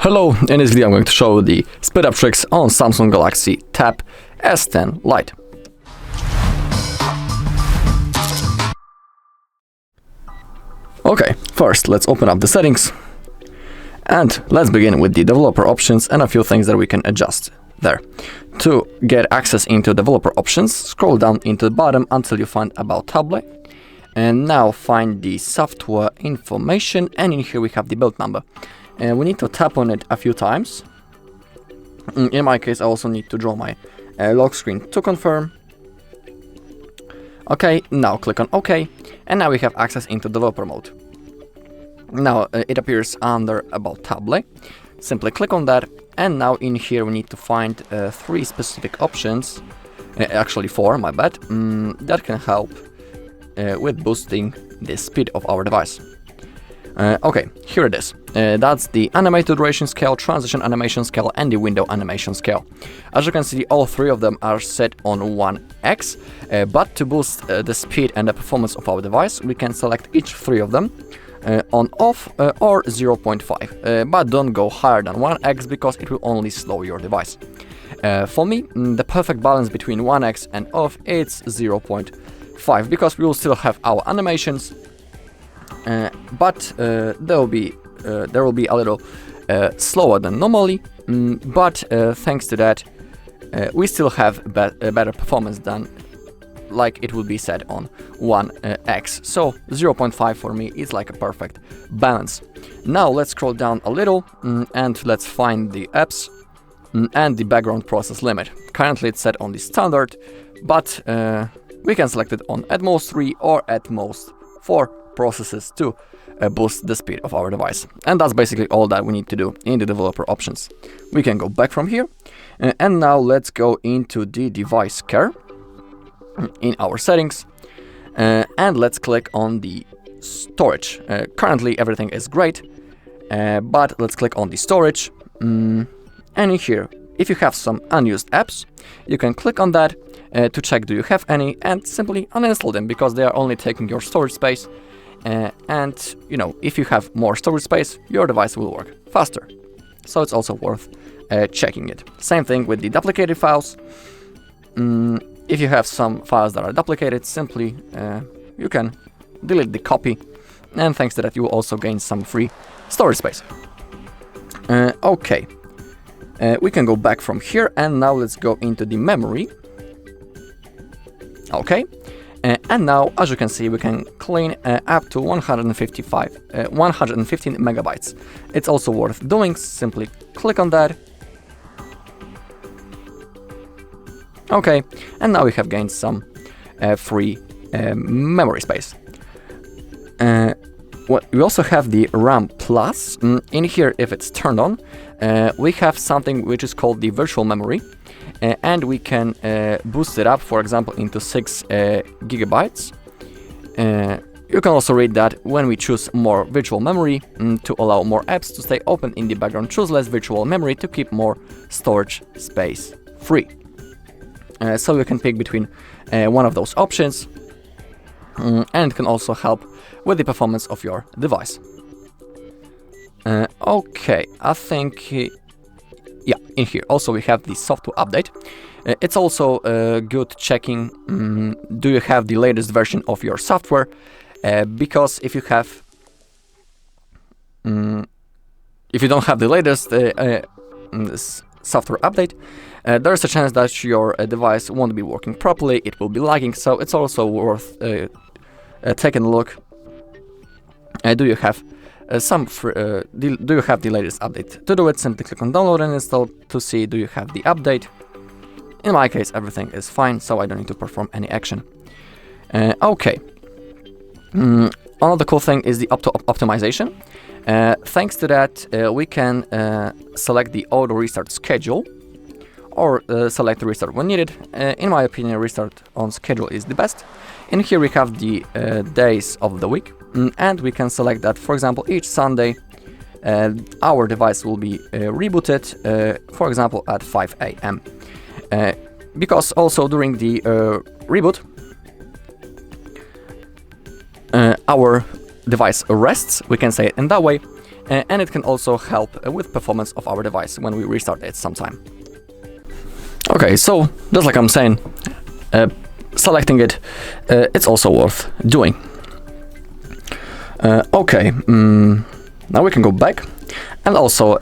Hello, in this video I'm going to show the speed up tricks on Samsung Galaxy Tab S10 Lite. Okay, first let's open up the settings and let's begin with the developer options and a few things that we can adjust there. To get access into developer options, scroll down into the bottom until you find About Tablet, and now find the software information, and in here we have the build number. And we need to tap on it a few times. In my case, I also need to draw my lock screen to confirm. Okay, now click on OK, and now we have access into developer mode. Now it appears under About Tablet. Simply click on that, and now in here we need to find 3 specific options, actually 4, my bad, that can help with boosting the speed of our device. Okay, here it is. That's the animated duration scale, transition animation scale, and the window animation scale. As you can see, all 3 of them are set on 1x, but to boost the speed and the performance of our device, we can select each 3 of them on off or 0.5, but don't go higher than 1x because it will only slow your device. For me, the perfect balance between 1x and off is 0.5 because we will still have our animations, but there will be a little slower than normally, but thanks to that we still have better performance than like it would be set on 1x. So 0.5 for me is like a perfect balance. Now let's scroll down a little and let's find the apps and the background process limit. Currently it's set on the standard, but we can select it on at most 3 or at most 4 processes to boost the speed of our device. And that's basically all that we need to do in the developer options. We can go back from here, and now let's go into the device care in our settings, and let's click on the storage. Currently everything is great, but let's click on the storage, and in here, if you have some unused apps, you can click on that to check do you have any, and simply uninstall them because they are only taking your storage space. And you know, if you have more storage space, your device will work faster. So it's also worth checking it. Same thing with the duplicated files. If you have some files that are duplicated, simply you can delete the copy, and thanks to that you will also gain some free storage space. Okay, we can go back from here, and now let's go into the memory. Okay. And now, as you can see, we can clean up to 115 megabytes. It's also worth doing. Simply click on that. Okay, and now we have gained some free memory space. We also have the RAM Plus. In here, if it's turned on, we have something which is called the virtual memory. And we can boost it up, for example, into 6 gigabytes. You can also read that when we choose more virtual memory to allow more apps to stay open in the background, choose less virtual memory to keep more storage space free. So you can pick between one of those options, and it can also help with the performance of your device. Okay, I think... yeah, in here also we have the software update. It's also good checking do you have the latest version of your software, because if you don't have the latest software update, there's a chance that your device won't be working properly, it will be lagging. So it's also worth taking a look. Do you have do you have the latest update? To do it, simply click on download and install to see do you have the update. In my case, everything is fine, so I don't need to perform any action. Okay. Another cool thing is the optimization. Thanks to that, we can select the auto restart schedule, or select the restart when needed. In my opinion, restart on schedule is the best. In here we have the days of the week, and we can select that, for example, each Sunday our device will be rebooted, for example, at 5 AM. Because also during the reboot, our device rests, we can say it in that way, and it can also help with performance of our device when we restart it sometime. Okay, so just like I'm saying, selecting it, it's also worth doing. Okay, now we can go back, and also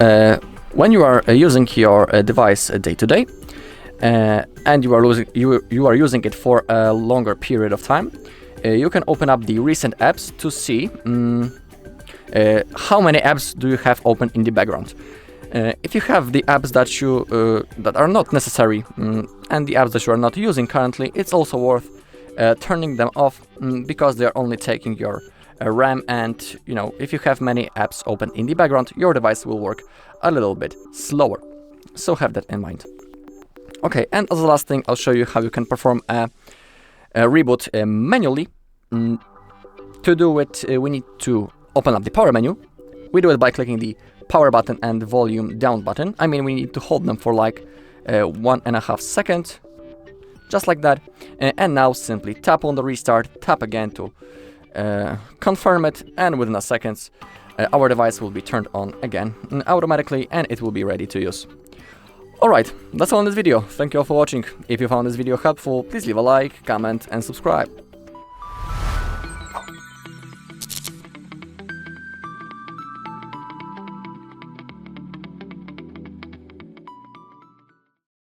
when you are using your device day to day, and you are using it for a longer period of time, you can open up the recent apps to see how many apps do you have open in the background. If you have the apps that are not necessary and the apps that you are not using currently, it's also worth turning them off because they are only taking your RAM, and if you have many apps open in the background, your device will work a little bit slower. So have that in mind. Okay, and as the last thing, I'll show you how you can perform a reboot manually. To do it, we need to open up the power menu. We do it by clicking the power button and the volume down button. I mean, we need to hold them for like 1.5 seconds, just like that. And now simply tap on the restart, tap again to confirm it, and within a second, our device will be turned on again automatically, and it will be ready to use. Alright, that's all in this video. Thank you all for watching. If you found this video helpful, please leave a like, comment and subscribe.